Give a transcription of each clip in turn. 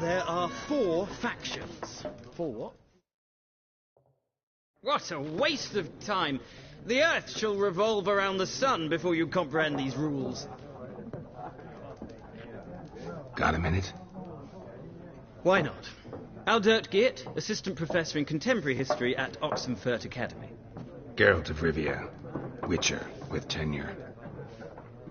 There are 4 factions. 4 what? What a waste of time! The Earth shall revolve around the sun before you comprehend these rules. Got a minute? Why not? Aldert Geert, Assistant Professor in Contemporary History at Oxenfurt Academy. Geralt of Rivia, Witcher, with tenure.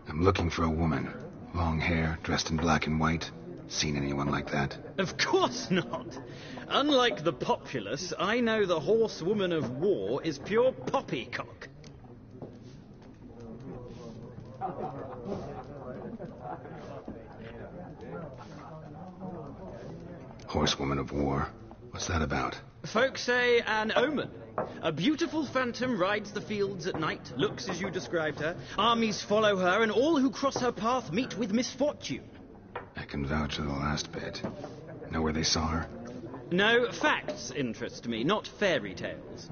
I'm looking for a woman. Long hair, dressed in black and white. Seen anyone like that? Of course not! Unlike the populace, I know the horsewoman of war is pure poppycock. Horsewoman of war? What's that about? Folk say an omen. A beautiful phantom rides the fields at night, looks as you described her. Armies follow her, and all who cross her path meet with misfortune. I can vouch for the last bit. Know where they saw her? No, facts interest me, not fairy tales.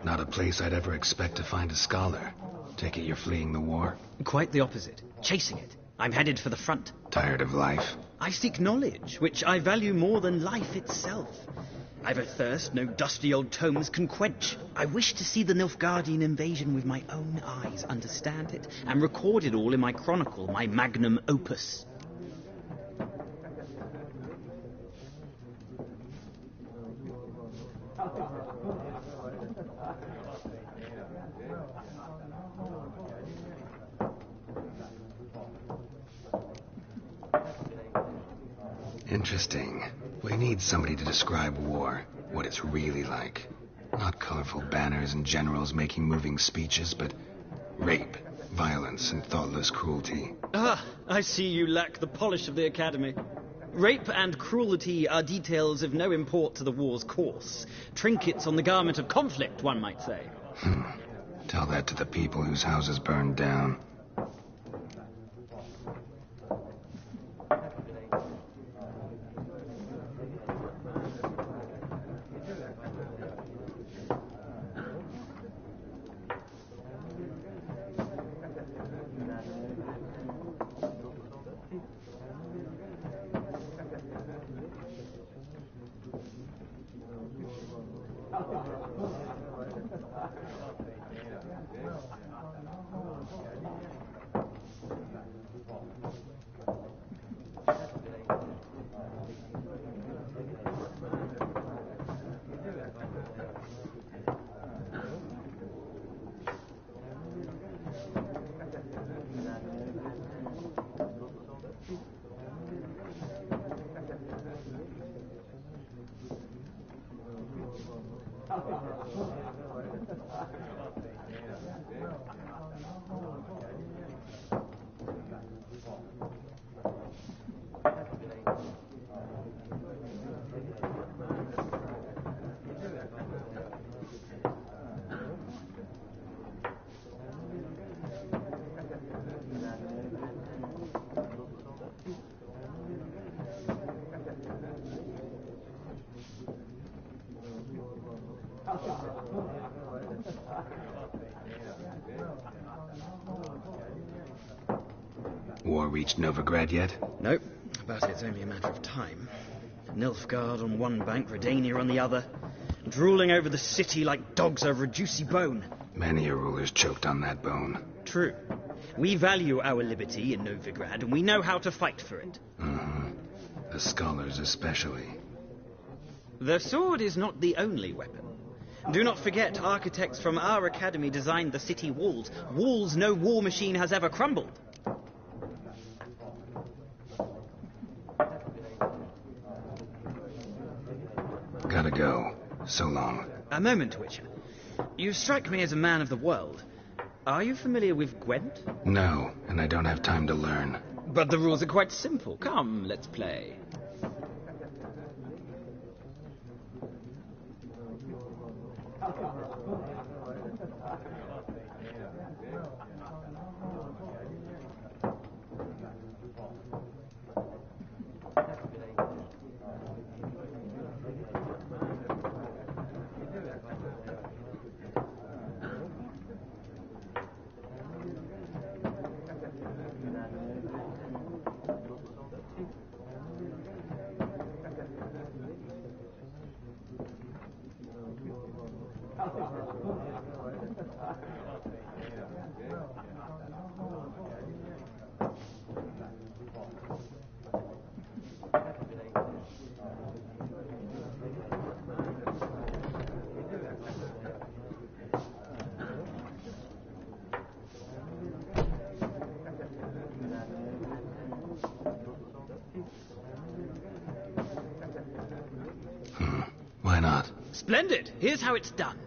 Not a place I'd ever expect to find a scholar. Take it you're fleeing the war? Quite the opposite. Chasing it. I'm headed for the front. Tired of life? I seek knowledge, which I value more than life itself. I've a thirst no dusty old tomes can quench. I wish to see the Nilfgaardian invasion with my own eyes, understand it, and record it all in my chronicle, my magnum opus. Interesting. We need somebody to describe war, what it's really like. Not colorful banners and generals making moving speeches, but rape, violence, and thoughtless cruelty. Ah, I see you lack the polish of the Academy. Rape and cruelty are details of no import to the war's course. Trinkets on the garment of conflict, one might say. Tell that to the people whose houses burned down. War reached Novigrad yet? Nope, but it's only a matter of time. Nilfgaard on one bank, Redania on the other, drooling over the city like dogs over a juicy bone. Many a ruler's choked on that bone. True. We value our liberty in Novigrad, and we know how to fight for it. The scholars especially. The sword is not the only weapon. Do not forget, architects from our academy designed the city walls. Walls no war machine has ever crumbled. Gotta go. So long. A moment, Witcher. You strike me as a man of the world. Are you familiar with Gwent? No, and I don't have time to learn. But the rules are quite simple. Come, let's play. Splendid! Here's how it's done.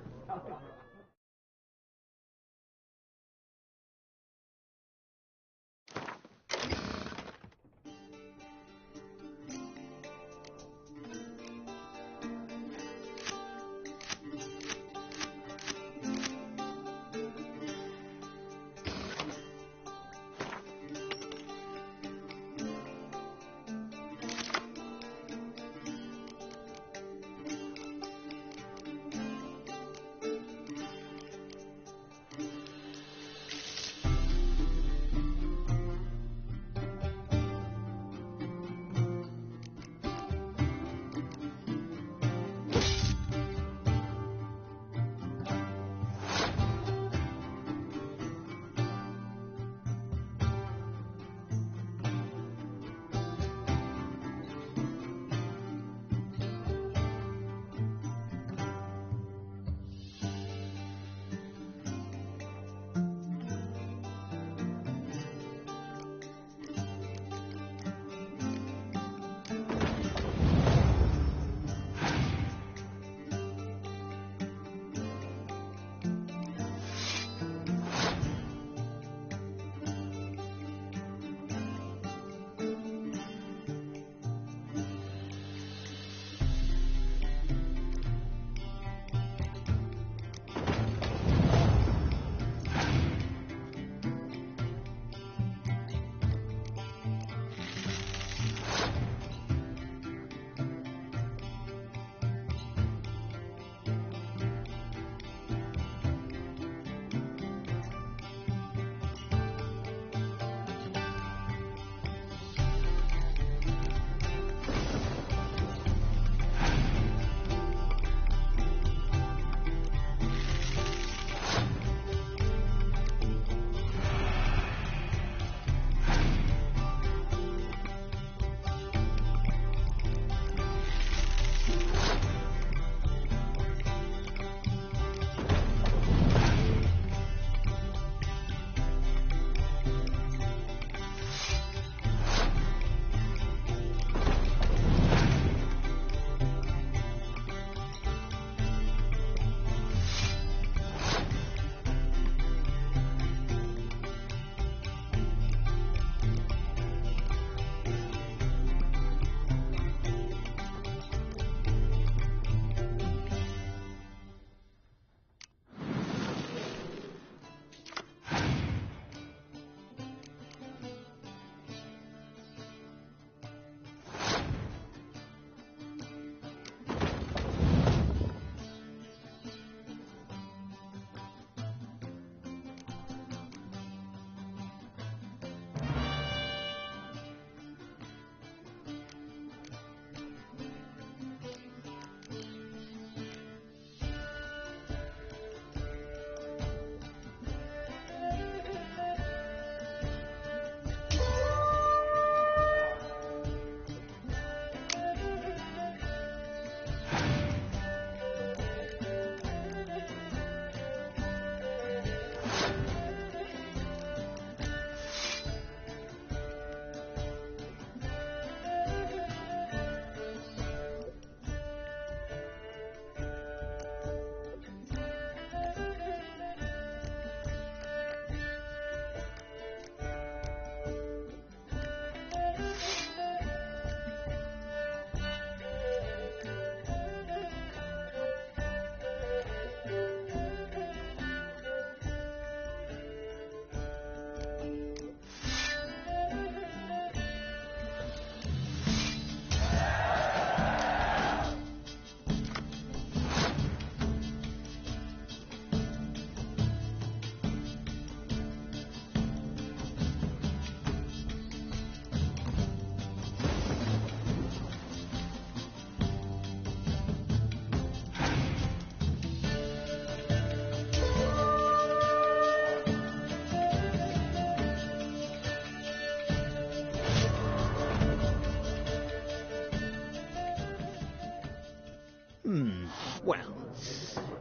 Well,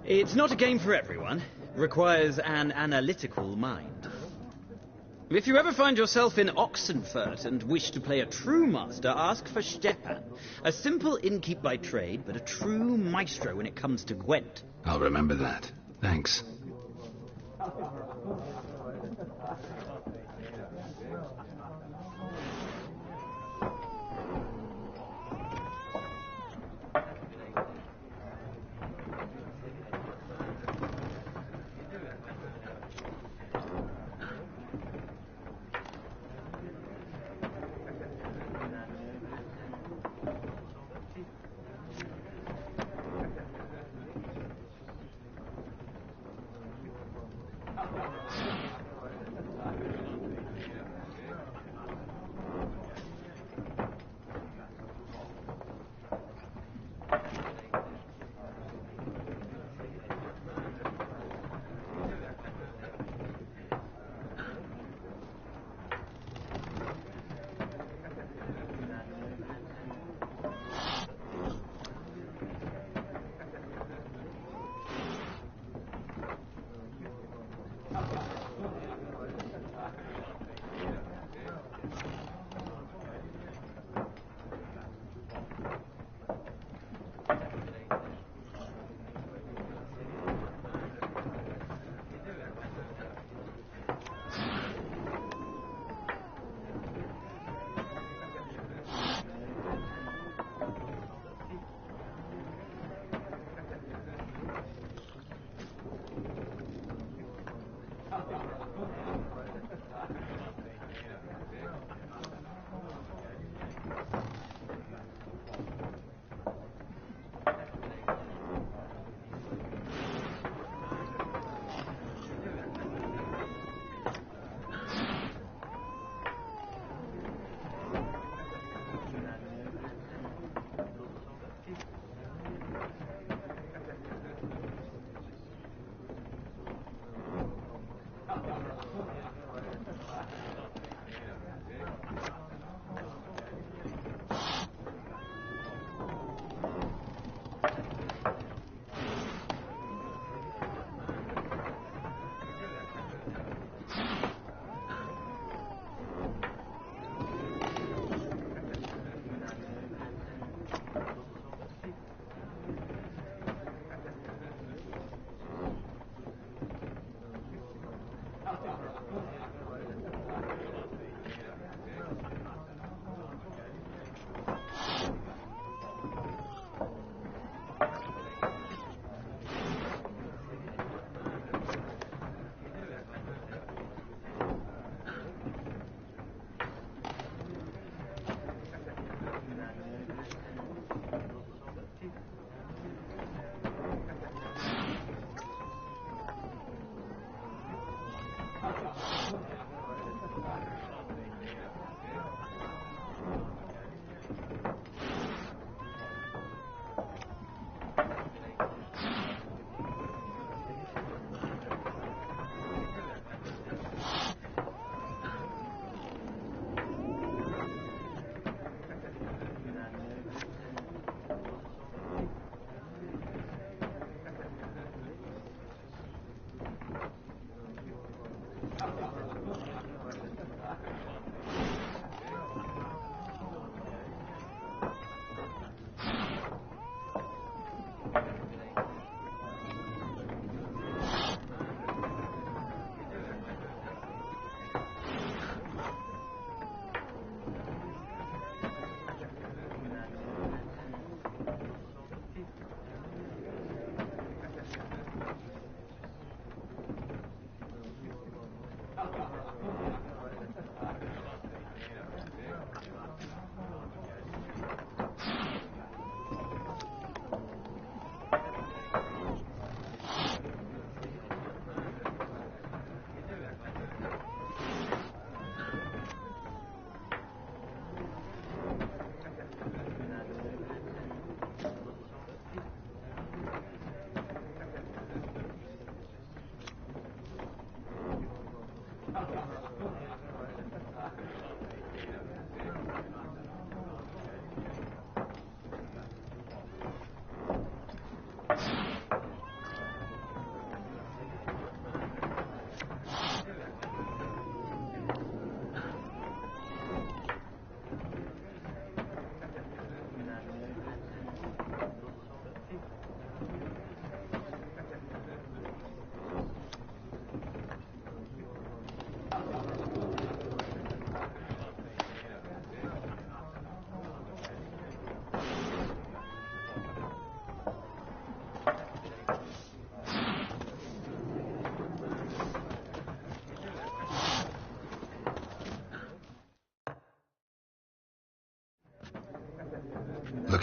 it's not a game for everyone. Requires an analytical mind. If you ever find yourself in Oxenfurt and wish to play a true master, ask for Stepan. A simple innkeep by trade, but a true maestro when it comes to Gwent. I'll remember that. Thanks.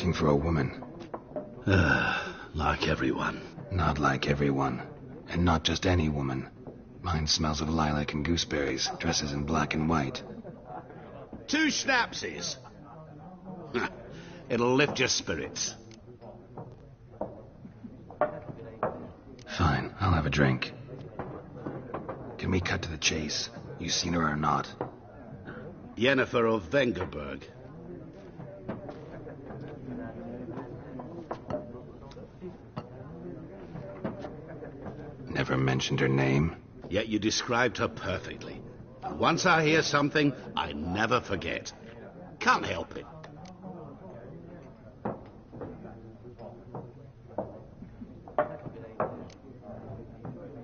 looking for a woman. Like everyone. Not like everyone. And not just any woman. Mine smells of lilac and gooseberries, dresses in black and white. 2 schnapsies. It'll lift your spirits. Fine, I'll have a drink. Can we cut to the chase? You seen her or not? Yennefer of Vengerberg. Never mentioned her name. Yet you described her perfectly. Once I hear something, I never forget. Can't help it.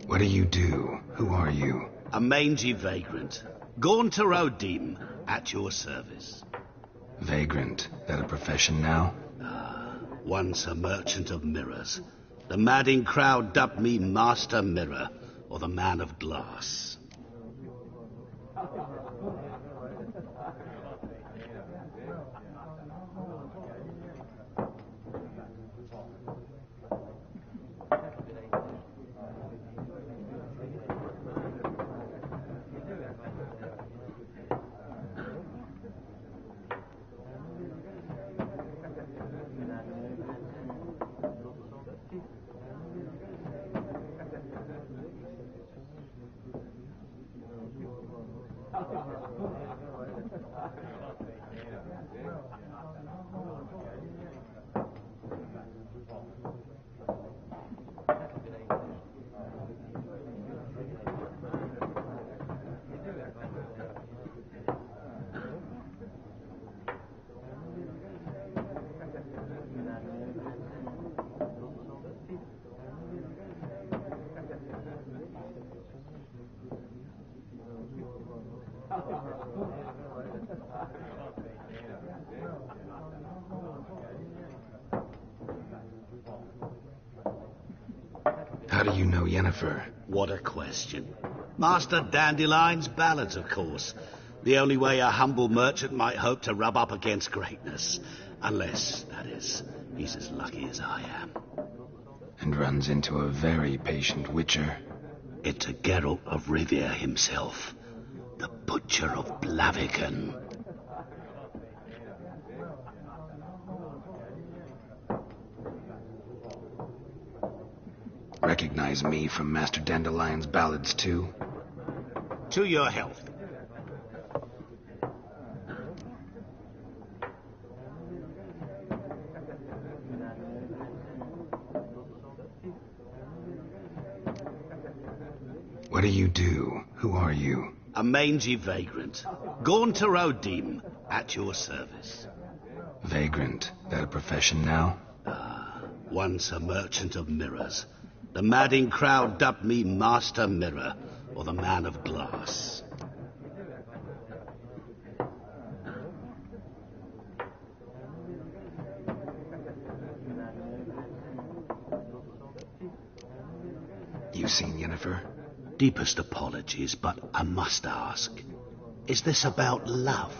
What do you do? Who are you? A mangy vagrant. Gone to Rodim, at your service. Vagrant. That a profession now? Once a merchant of mirrors. The madding crowd dubbed me Master Mirror, or the Man of Glass. How do you know Yennefer? What a question. Master Dandelion's ballads, of course. The only way a humble merchant might hope to rub up against greatness. Unless, that is, he's as lucky as I am. And runs into a very patient witcher. Into Geralt of Rivia himself. The Butcher of Blaviken. Recognize me from Master Dandelion's ballads, too? To your health. What do you do? Who are you? A mangy vagrant. Gone to Rodim, at your service. Vagrant. That a profession now? Once a merchant of mirrors. The madding crowd dubbed me Master Mirror, or the Man of Glass. You seen Yennefer? Deepest apologies, but I must ask. Is this about love?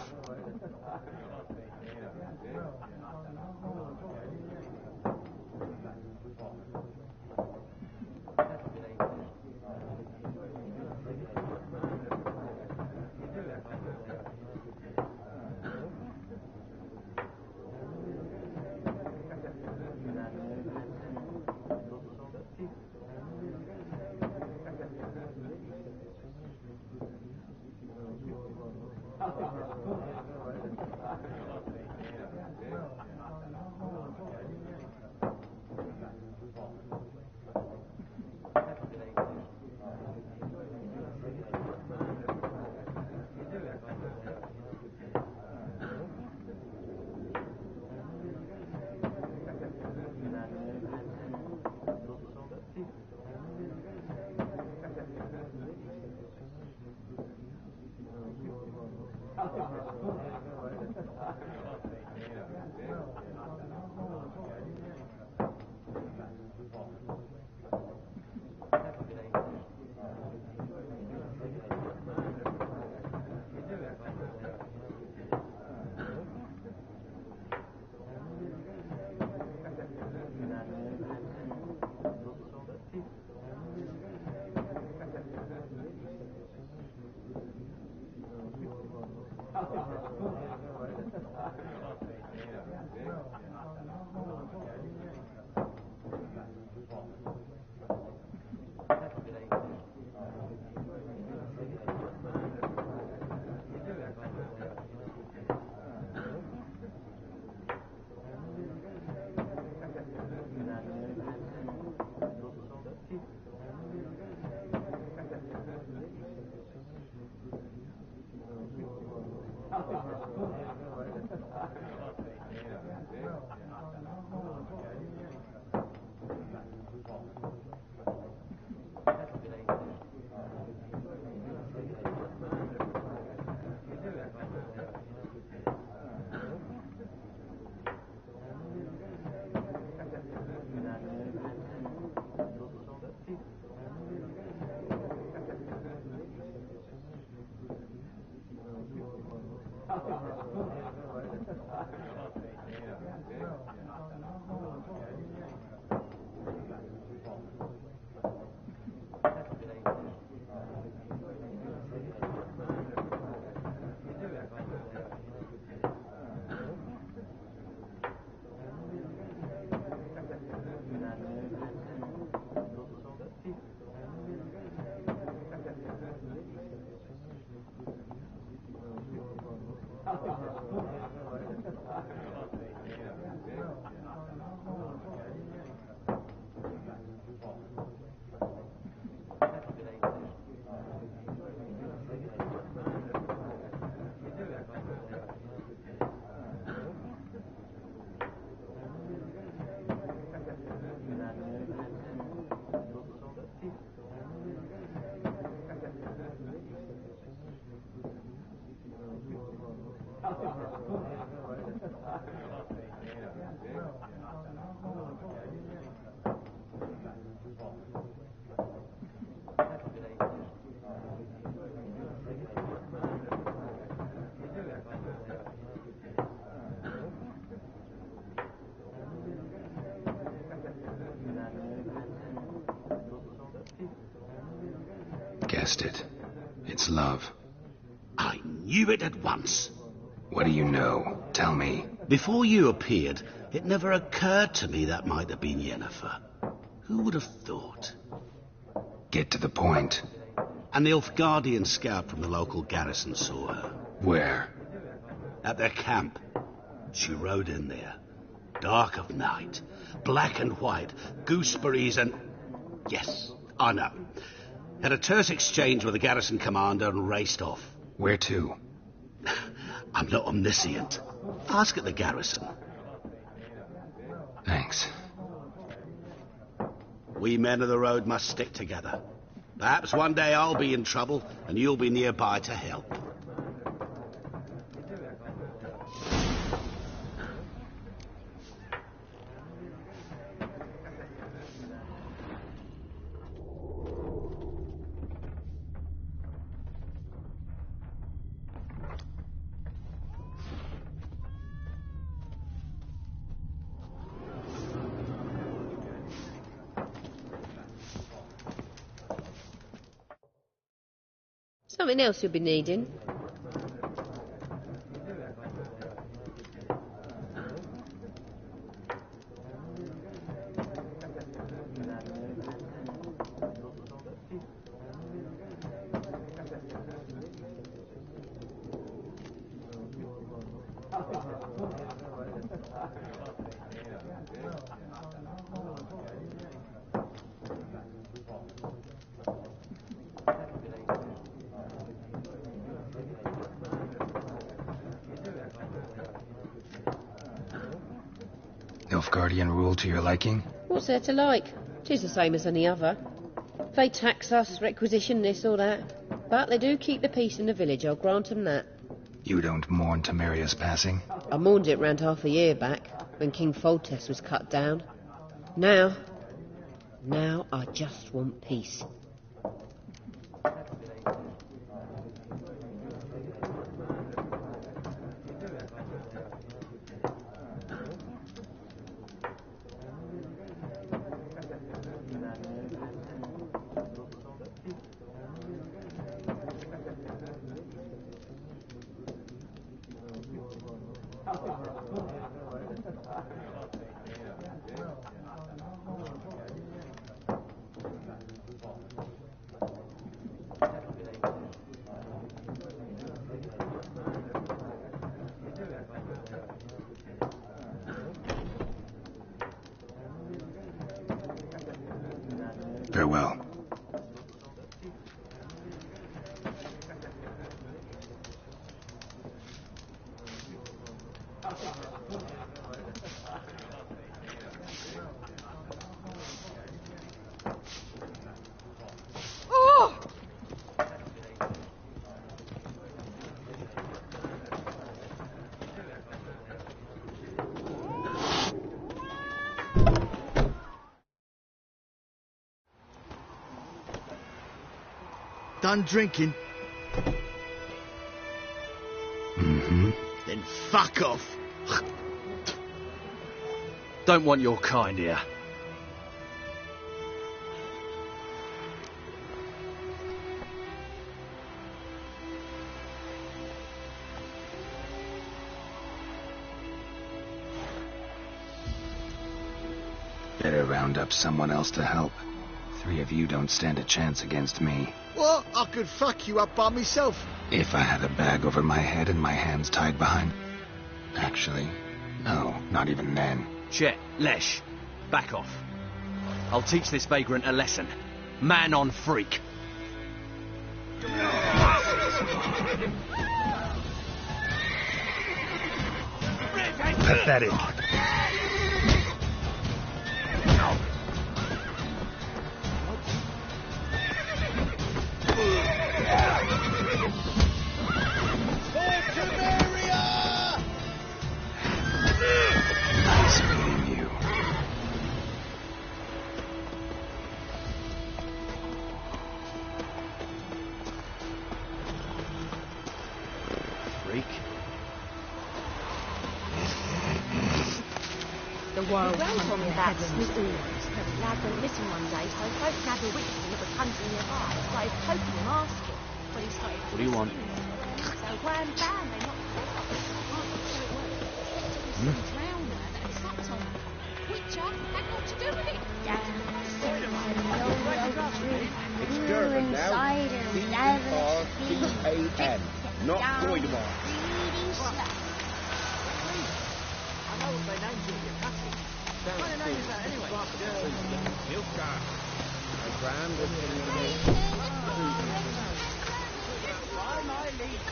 guessed it. It's love. I knew it at once. What do you know? Tell me. Before you appeared, it never occurred to me that might have been Yennefer. Who would have thought? Get to the point. An Nilfgaardian scout from the local garrison saw her. Where? At their camp. She rode in there. Dark of night. Black and white. Gooseberries and... Yes, I know. Had a terse exchange with the garrison commander and raced off. Where to? I'm not omniscient. Ask at the garrison. Thanks. We men of the road must stick together. Perhaps one day I'll be in trouble and you'll be nearby to help. Something else you'll be needing. Nilfgaardian rule to your liking? What's there to like? 'Tis the same as any other. They tax us, requisition this or that. But they do keep the peace in the village, I'll grant 'em that. You don't mourn Temeria's passing? I mourned it round half a year back, when King Foltest was cut down. Now I just want peace. Farewell. Done drinking? Mm-hmm. Then fuck off. Don't want your kind here. Better round up someone else to help. 3 of you don't stand a chance against me. What? I could fuck you up by myself. If I had a bag over my head and my hands tied behind... Actually, no, not even then. Chet, Lesh, back off. I'll teach this vagrant a lesson. Man on freak. Pathetic. Nice meeting you. Freak. wild Grand hunt told me in about headlands. Smithers. Lad went missing one day, so they both gathered with him at the country nearby. Started poking him, asking. But he started... What do you want? So Grand found they knocked the place up. Some drowner that had sat on him. Witcher had not to do with it. It's Durban now. Ps4, not Goidemar. I know what their names are, your cousin. What kind of name is that anyway? Milkar. A grand By my leave.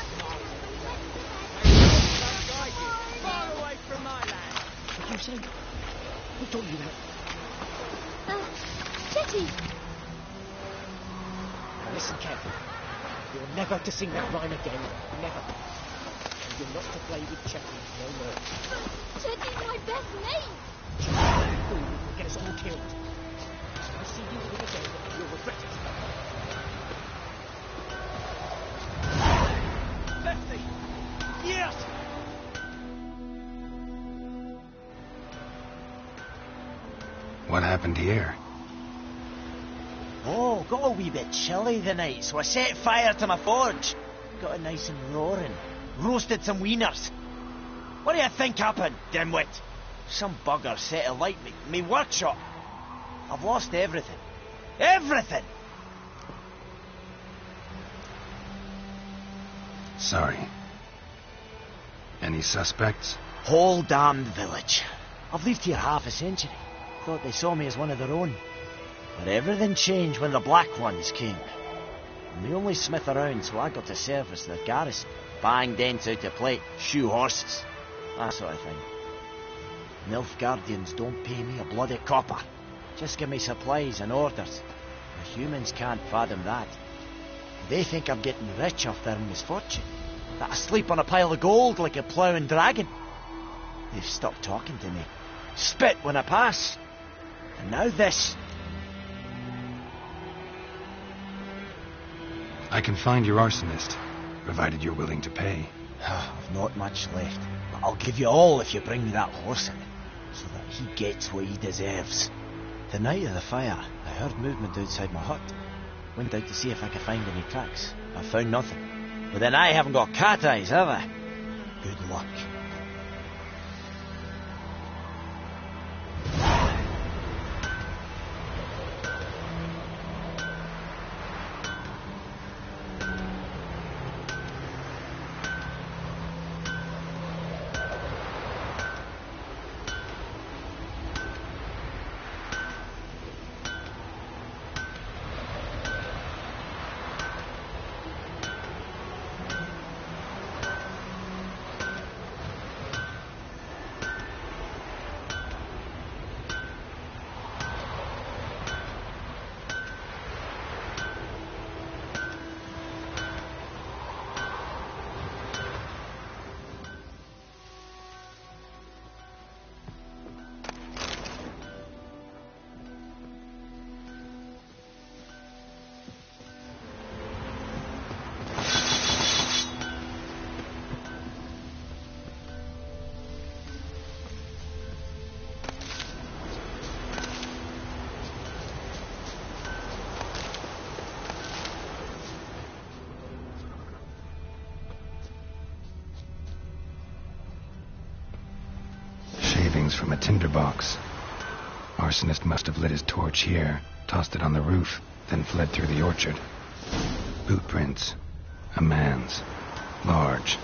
Far away from my land. What do you say? Who told you that? Chetty! Now listen carefully. You're never to sing that rhyme again. Never. And you're not to play with Chetty no more. Chetty's my best mate! Fool will get us all killed. If I see you with him again, you'll regret it. Lefty! Yes! What happened here? Oh, got a wee bit chilly the night, so I set fire to my forge. Got it nice and roaring. Roasted some wieners. What do you think happened, dimwit? Some bugger set alight me workshop. I've lost everything. Everything! Sorry. Any suspects? Whole damned village. I've lived here half a century. Thought they saw me as one of their own. But everything changed when the Black Ones came. I'm the only smith around, so I got to service their garrison. Bang dents out of plate, shoe horses. That sort of thing. Nilfgaardians don't pay me a bloody copper. Just give me supplies and orders. The humans can't fathom that. They think I'm getting rich off their misfortune. That I sleep on a pile of gold like a ploughing dragon. They've stopped talking to me. Spit when I pass. And now this. I can find your arsonist, provided you're willing to pay. I've not much left, but I'll give you all if you bring me that horse in, so that he gets what he deserves. The night of the fire, I heard movement outside my hut. Went out to see if I could find any tracks. I found nothing. But then I haven't got cat eyes, have I? Good luck. From a tinderbox. Arsonist must have lit his torch here, tossed it on the roof, then fled through the orchard. Boot prints. A man's. Large.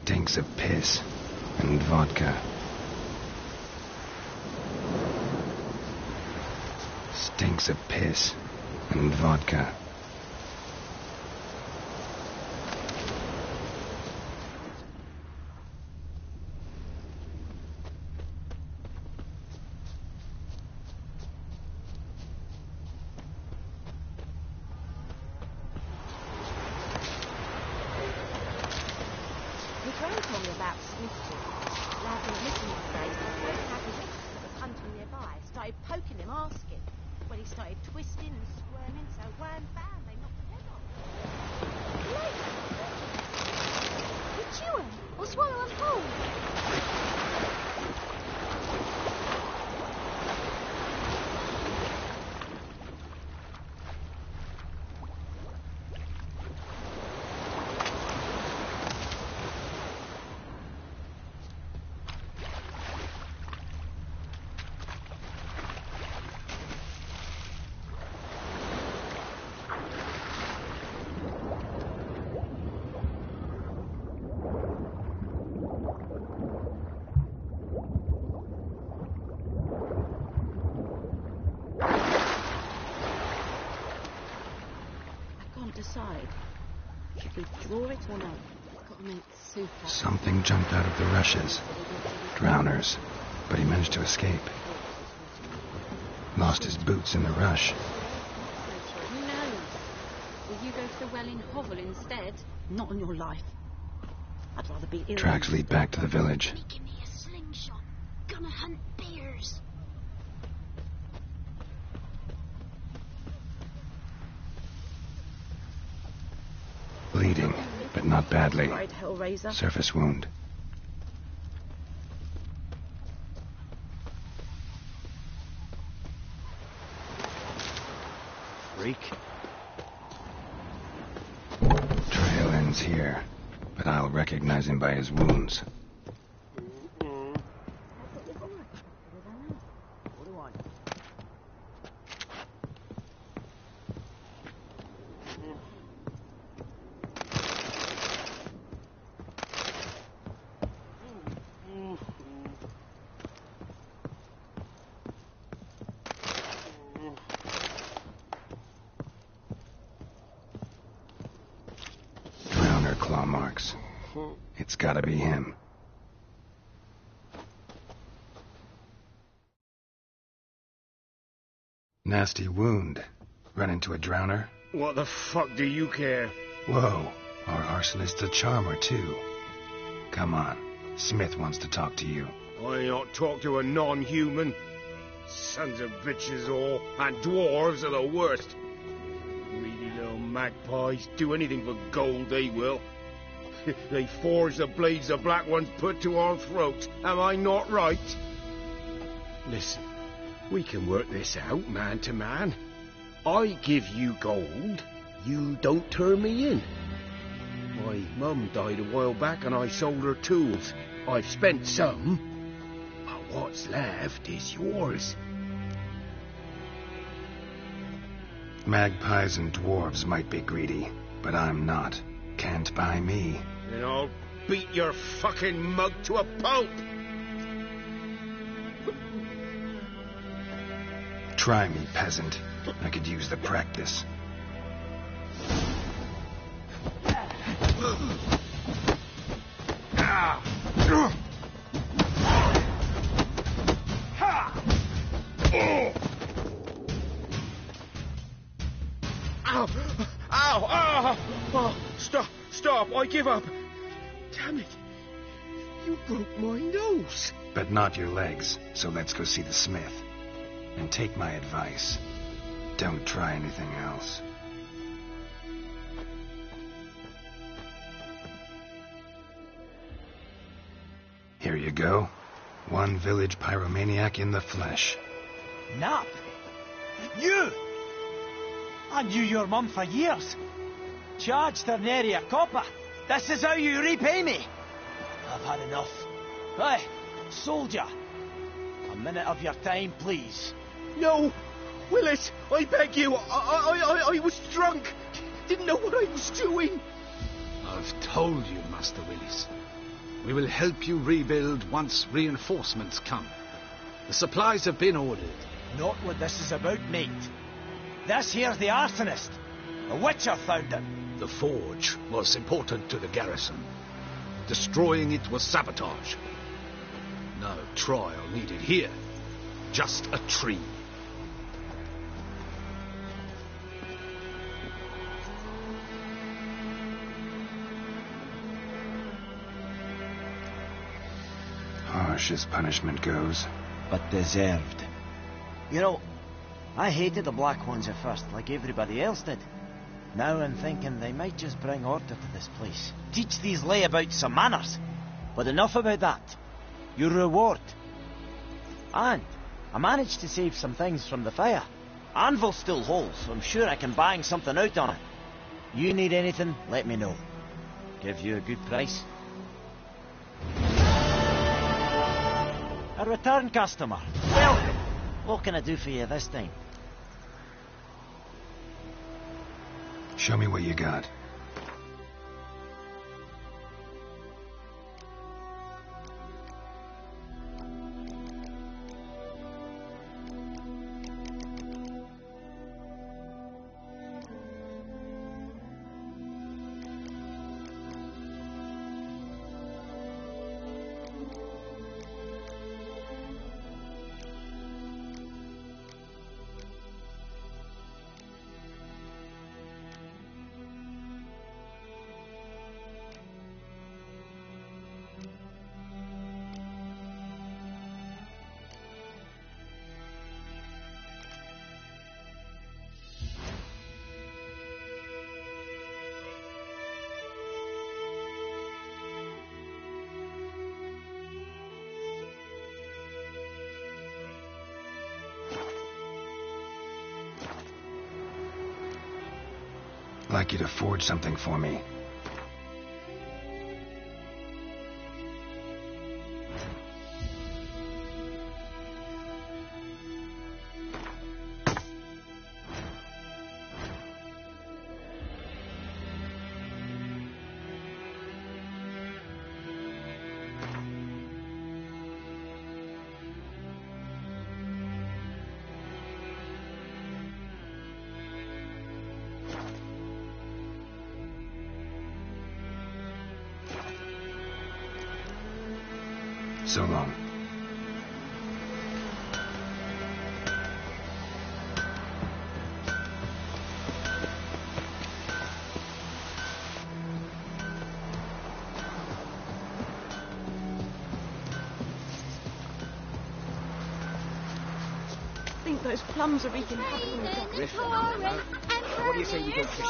Stinks of piss and vodka. Stinks of piss and vodka. Poking him, asking. When he started twisting and squirming, so wham bam, they knocked his head off. Look! You chew him or swallow him whole. Decide. Should we draw it or not? Got to make soup. Something jumped out of the rushes. Drowners. But he managed to escape. Lost his boots in the rush. Who knows? Will you go to the well in Hovel instead? Not on your life. I'd rather be ill. Tracks lead back to the village. Give me a slingshot. Gonna hunt bears. Bleeding, but not badly. Right, Hellraiser. Surface wound. Freak. Trail ends here, but I'll recognize him by his wounds. Claw marks. It's gotta be him. Nasty wound. Run into a drowner? What the fuck do you care? Whoa, our arsonist's a charmer too. Come on, Smith wants to talk to you. I ain't not talk to a non-human. Sons of bitches all, and dwarves are the worst. Greedy little magpies do anything for gold, they will. They forge the blades the black ones put to our throats. Am I not right? Listen, we can work this out man to man. I give you gold, you don't turn me in. My mum died a while back and I sold her tools. I've spent some, but what's left is yours. Magpies and dwarves might be greedy, but I'm not. Can't buy me. Then I'll beat your fucking mug to a pulp. Try me, peasant. I could use the practice. Ow! Ow! Ow! Oh, stop! I give up. Damn it! You broke my nose. But not your legs, so let's go see the smith. And take my advice. Don't try anything else. Here you go. One village pyromaniac in the flesh. Nap? You? I knew your mum for years. Charged her nary a copper. This is how you repay me. I've had enough. Hey, soldier. A minute of your time, please. No! Willis, I beg you. I was drunk. Didn't know what I was doing. I've told you, Master Willis. We will help you rebuild once reinforcements come. The supplies have been ordered. Not what this is about, mate. This here's the arsonist. A witcher found it. The forge was important to the garrison. Destroying it was sabotage. No trial needed here. Just a tree. Harsh as punishment goes. But deserved. You know, I hated the Black Ones at first, like everybody else did. Now I'm thinking they might just bring order to this place. Teach these layabouts some manners. But enough about that. Your reward. And I managed to save some things from the fire. Anvil's still whole, so I'm sure I can bang something out on it. You need anything, let me know. Give you a good price. A return customer. Welcome. What can I do for you this time? Show me what you got. I'd like you to forge something for me. So long. I think those plums are wreaking havoc on the dock. What do you say we go fishing?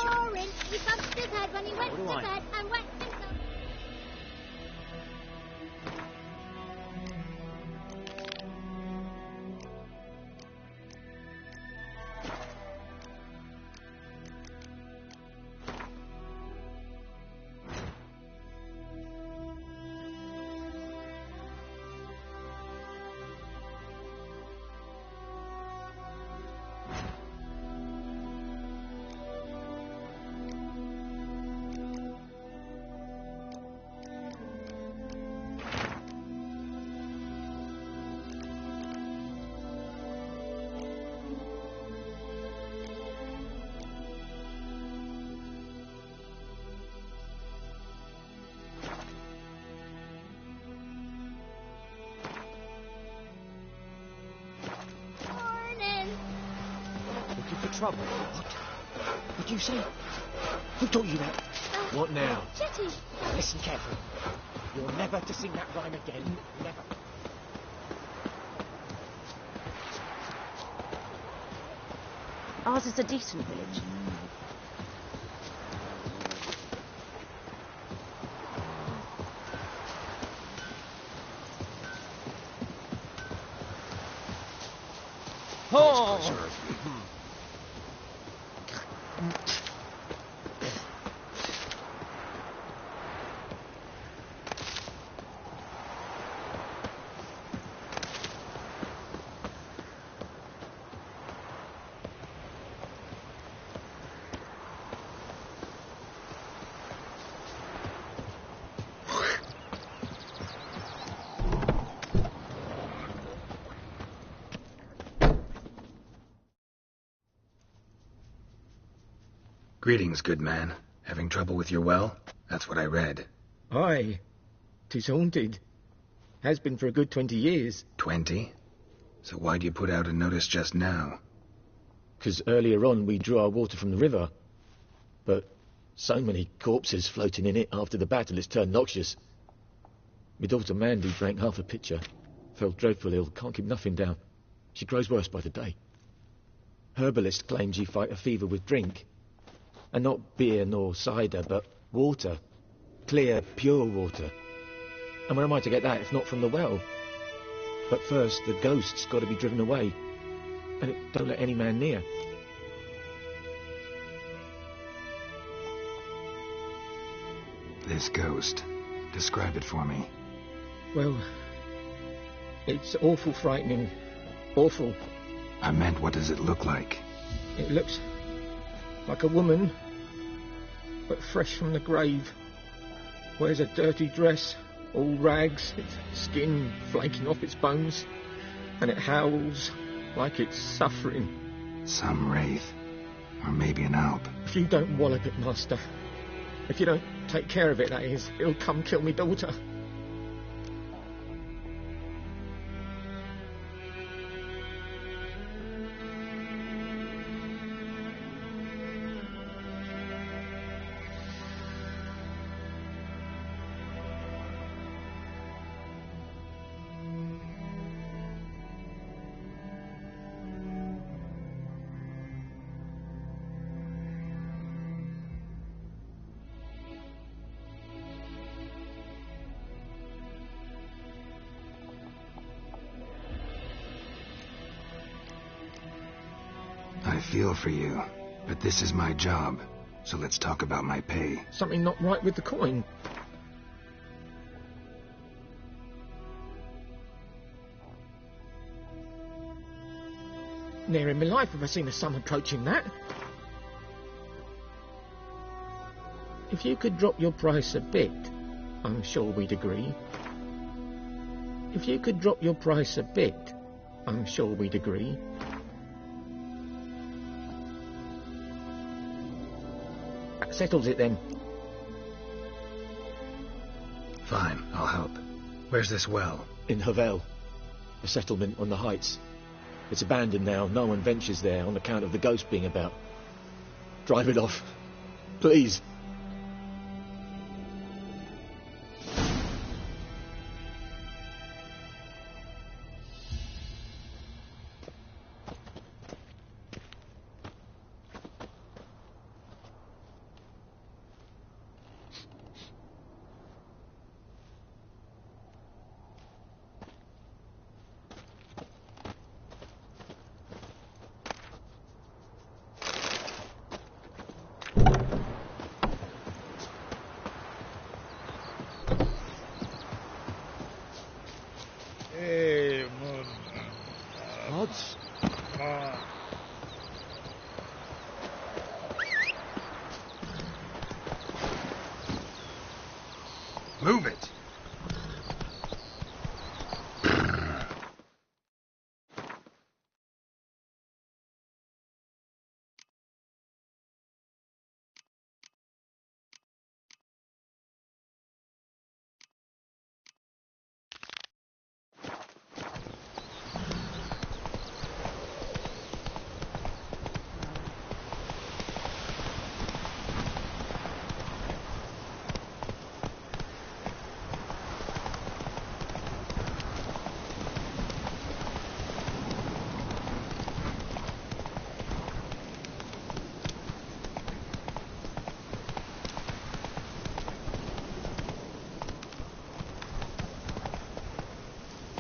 He bumped his head when he went to bed and went himself. Looking for trouble? What? What do you say? Who taught you that? What now? Jetty. Listen carefully. You're never to sing that rhyme again. Never. Ours is a decent village. Oh! Greetings, good man. Having trouble with your well? That's what I read. Aye. 'Tis haunted. Has been for a good 20 years. 20? So why'd you put out a notice just now? 'Cause earlier on we drew our water from the river. But so many corpses floating in it after the battle it's turned noxious. My daughter Mandy drank half a pitcher. Fell dreadful ill, can't keep nothing down. She grows worse by the day. Herbalist claims you fight a fever with drink. And not beer nor cider, but water. Clear, pure water. And where am I to get that if not from the well? But first, the ghost's got to be driven away. And it don't let any man near. This ghost. Describe it for me. Well, it's awful frightening. Awful. I meant, what does it look like? It looks like a woman, but fresh from the grave. Wears a dirty dress, all rags, its skin flaking off its bones, and it howls like it's suffering. Some wraith. Or maybe an alp. If you don't wallop it, Master, if you don't take care of it, that is, it'll come kill me daughter. I feel for you, but this is my job, so let's talk about my pay. Something not right with the coin. Ne'er in my life have I seen a sum approaching that. If you could drop your price a bit, I'm sure we'd agree. If you could drop your price a bit, I'm sure we'd agree. That settles it then. Fine, I'll help. Where's this well? In Havel, a settlement on the heights. It's abandoned now. No one ventures there on account of the ghost being about. Drive it off, please. Move it!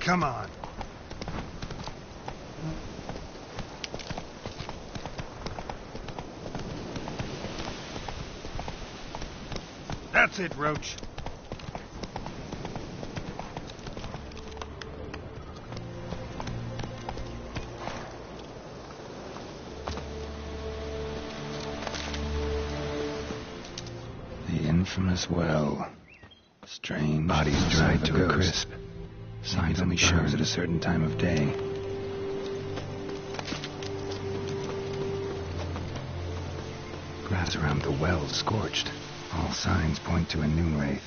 Come on. That's it, Roach. The infamous well. Strange. Bodies dried to a crisp. Signs only shows at a certain time of day. Paths around the well scorched. All signs point to a noon wraith.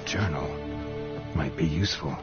Journal might be useful.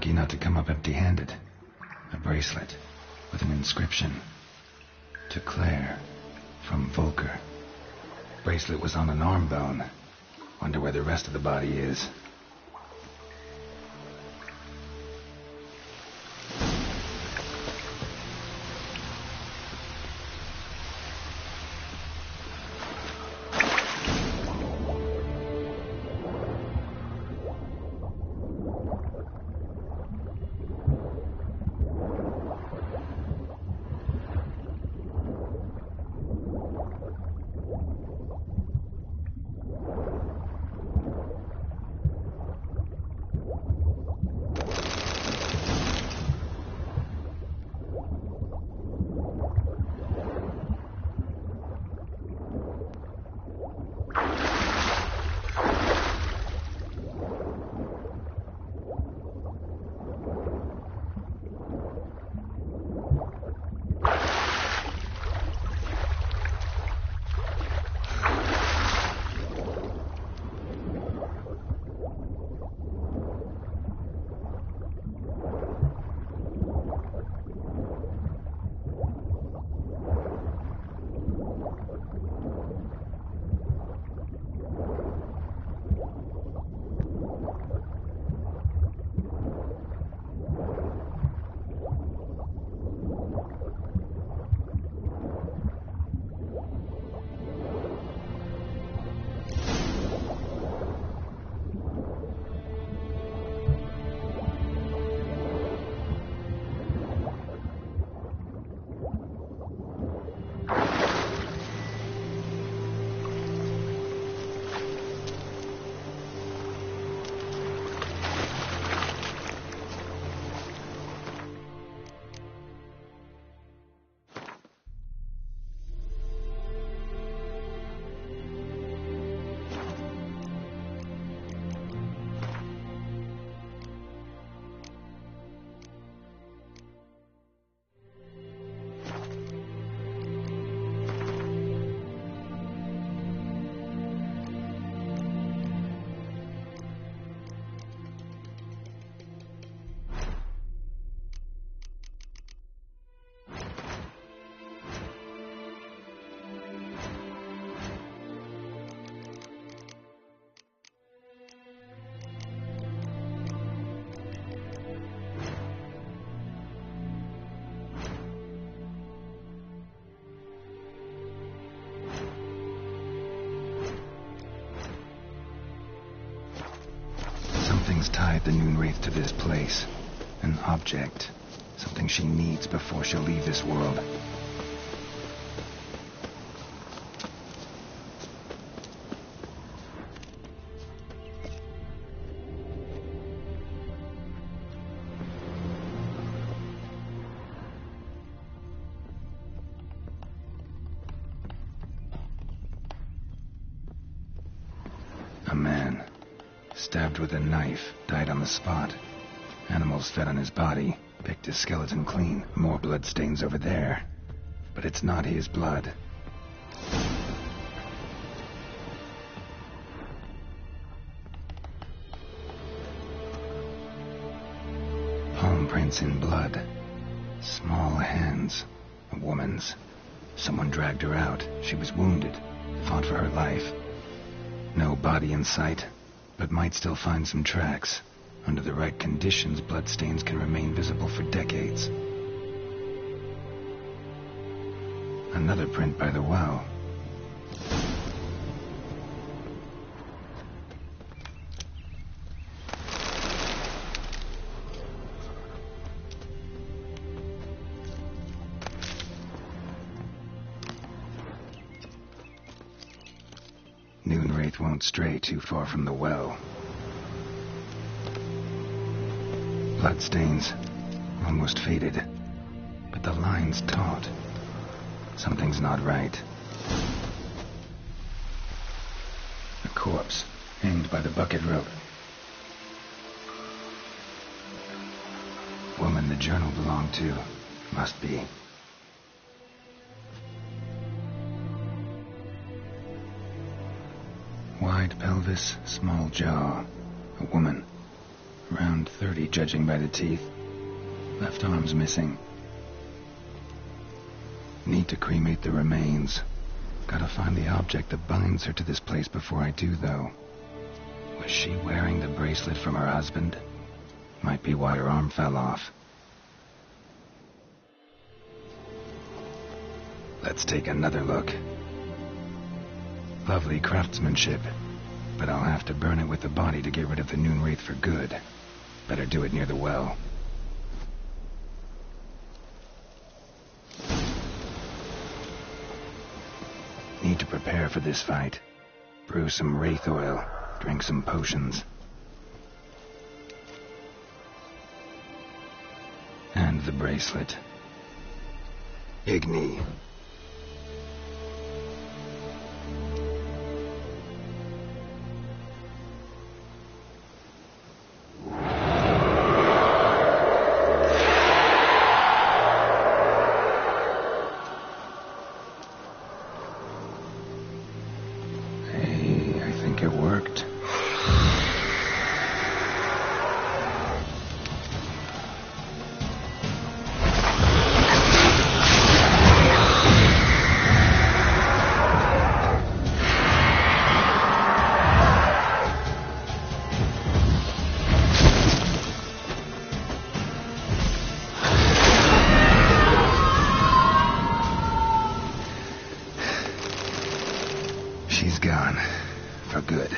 Lucky not to come up empty-handed. A bracelet with an inscription. To Claire, from Volker. Bracelet was on an arm bone. Wonder where the rest of the body is. tied the Noon Wraith to this place. An object. Something she needs before she'll leave this world. A man, stabbed with a knife, died on the spot. Animals fed on his body, picked his skeleton clean. More bloodstains over there. But it's not his blood. Palm prints in blood. Small hands. A woman's. Someone dragged her out. She was wounded. Fought for her life. No body in sight, but might still find some tracks. Under the right conditions, bloodstains can remain visible for decades. Another print by the well. Noon Wraith won't stray too far from the well. Bloodstains, almost faded, but the line's taut. Something's not right. A corpse, hanged by the bucket rope. Woman the journal belonged to, must be. Wide pelvis, small jaw. A woman. Around 30, judging by the teeth. Left arm's missing. Need to cremate the remains. Gotta find the object that binds her to this place before I do, though. Was she wearing the bracelet from her husband? Might be why her arm fell off. Let's take another look. Lovely craftsmanship, but I'll have to burn it with the body to get rid of the Noon Wraith for good. Better do it near the well. Need to prepare for this fight. Brew some wraith oil, drink some potions. And the bracelet. Igni. It worked. She's gone. For good.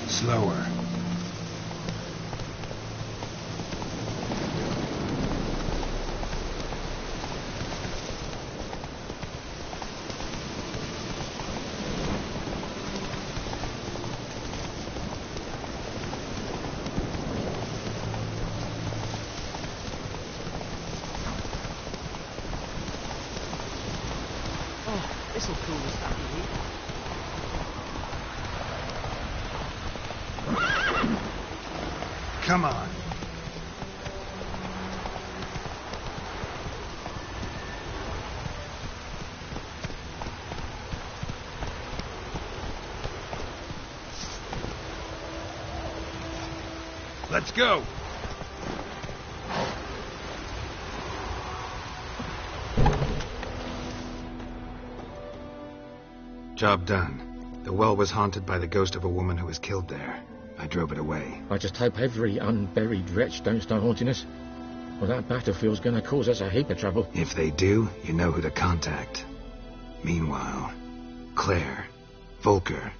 Slower. This'll cool us down here. Come on. Let's go. Job done. The well was haunted by the ghost of a woman who was killed there. I drove it away. I just hope every unburied wretch don't start haunting us. Well, that battlefield's gonna cause us a heap of trouble. If they do, you know who to contact. Meanwhile, Claire, Volker,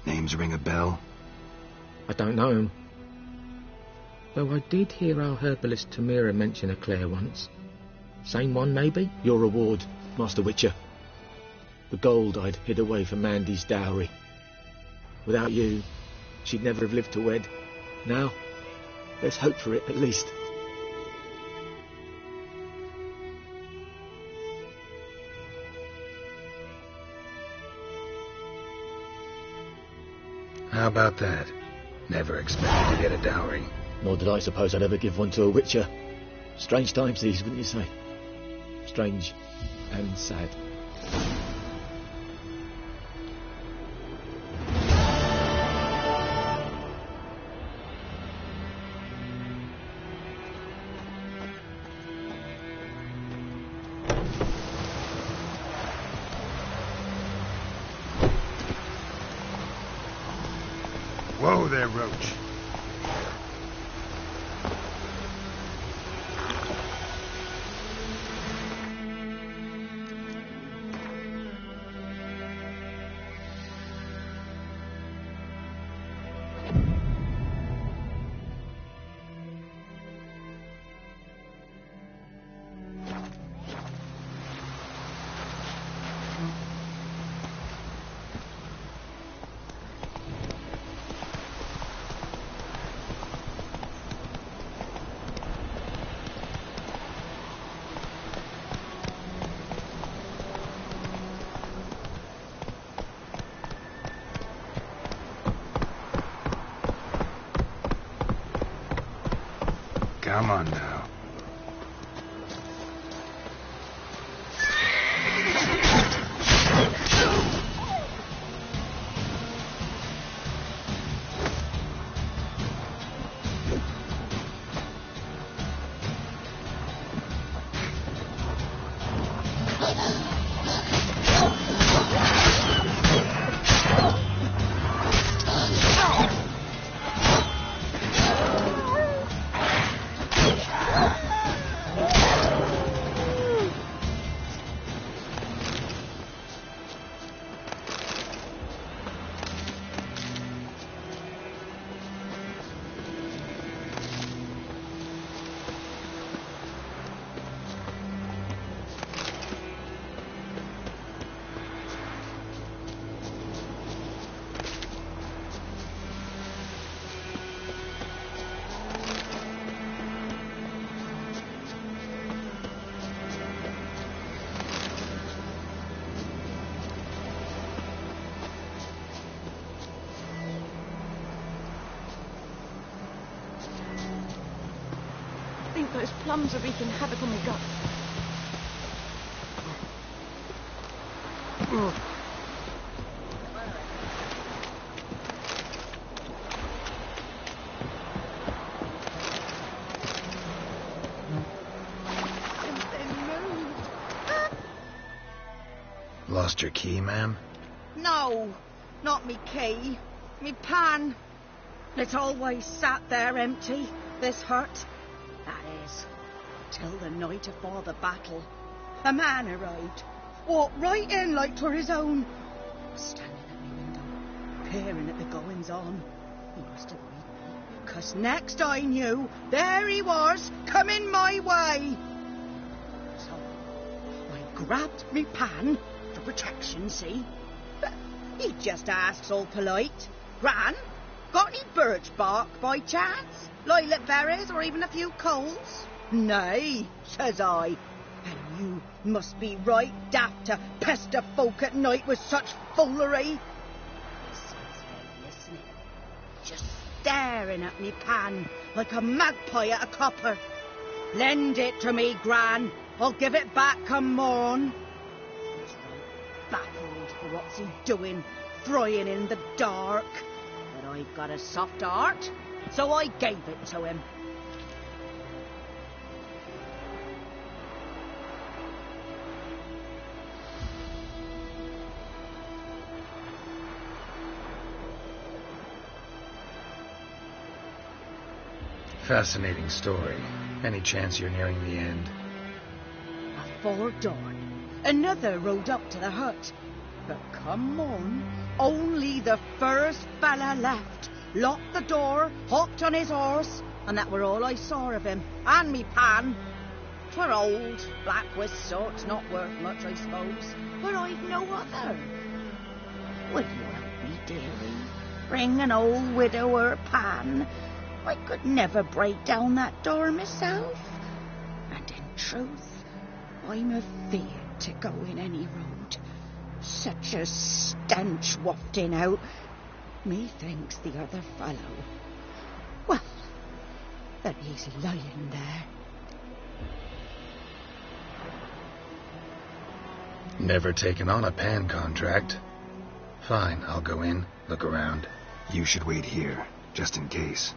names ring a bell? I don't know him. Though I did hear our herbalist Tamira mention a Claire once. Same one, maybe? Your reward, Master Witcher. The gold I'd hid away for Mandy's dowry. Without you, she'd never have lived to wed. Now, let's hope for it at least. How about that? Never expected to get a dowry. Nor did I suppose I'd ever give one to a Witcher. Strange times these, wouldn't you say? Strange and sad. Whoa there, Roach. Come on now. I think those plums are wreaking havoc on my gut. Lost your key, ma'am? No, not me key. Me pan. It's always sat there empty, this hut. That is, till the night afore the battle. A man arrived, walked right in like 'twere his own. Was standing at me window, peering at the goings-on. He must have read me, 'cause next I knew, there he was, coming my way. So I grabbed me pan, for protection, see? But he just asks all polite, Gran, got any birch bark by chance? Lilac berries or even a few coals? Nay, says I, and you must be right daft to pester folk at night with such foolery. He sits there listening, just staring at me pan like a magpie at a copper. Lend it to me, Gran. I'll give it back come morn. He's right baffled for what's he doing, frying in the dark. But I've got a soft heart, so I gave it to him. Fascinating story. Any chance you're nearing the end? Before dawn, another rode up to the hut. But come on, only the first fella left. Locked the door, hopped on his horse, and that were all I saw of him. And me pan. 'Twere old, black with soot, not worth much, I suppose. But I've no other. Will you help me, dearie? Bring an old widower pan. I could never break down that door myself. And in truth, I'm afeard to go in any road. Such a stench wafting out. Methinks the other fellow, well, that he's lying there. Never taken on a pan contract. Fine, I'll go in, look around. You should wait here, just in case.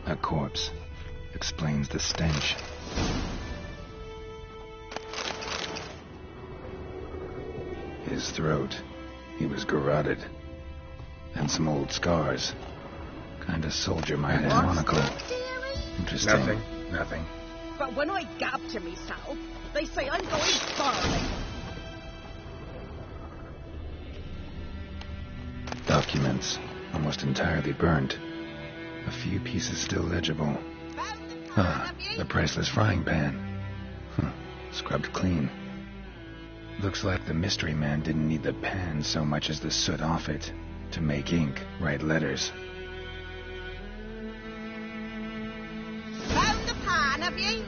A corpse explains the stench. His throat, he was garroted. And some old scars. Kinda soldier might have monocle. Interesting. Nothing. But when I gab to myself, they say I'm going farming. Documents, almost entirely burnt. A few pieces still legible. The priceless frying pan. Scrubbed clean. Looks like the mystery man didn't need the pan so much as the soot off it to make ink, write letters. Found the pan, have ye?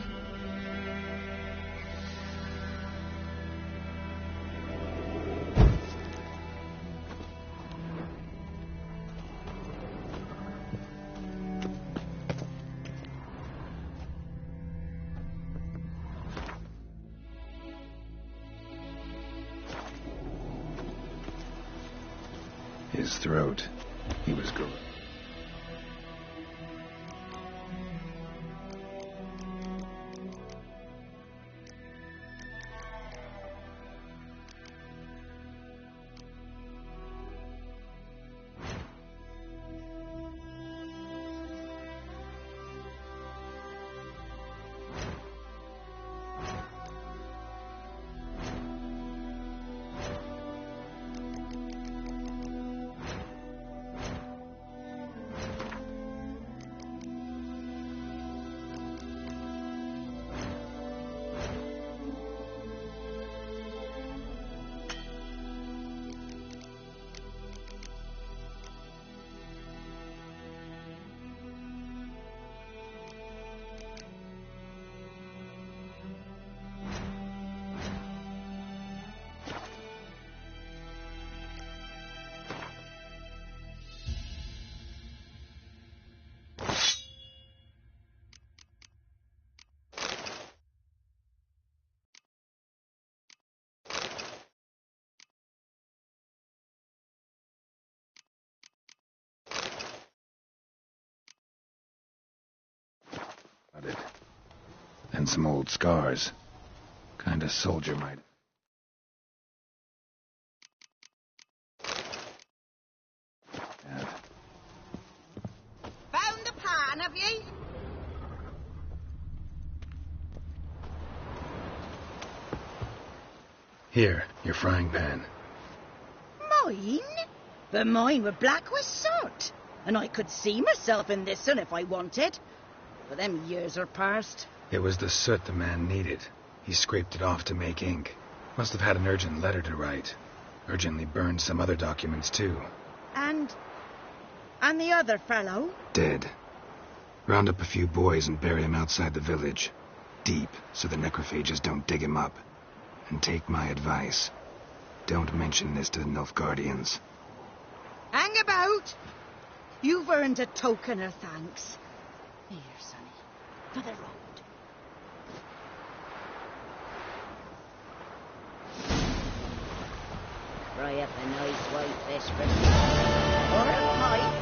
His throat. He was good. And some old scars. Kind of soldier might. Found the pan, have ye? Here, your frying pan. Mine? But mine were black with soot. And I could see myself in this one if I wanted. But them years are past. It was the soot the man needed. He scraped it off to make ink. Must have had an urgent letter to write. Urgently burned some other documents, too. And the other fellow? Dead. Round up a few boys and bury him outside the village. Deep, so the necrophages don't dig him up. And take my advice. Don't mention this to the Nilfgaardians. Hang about! You've earned a token of thanks. Here, sonny, for the road. Fry up a nice white fish for or a pie.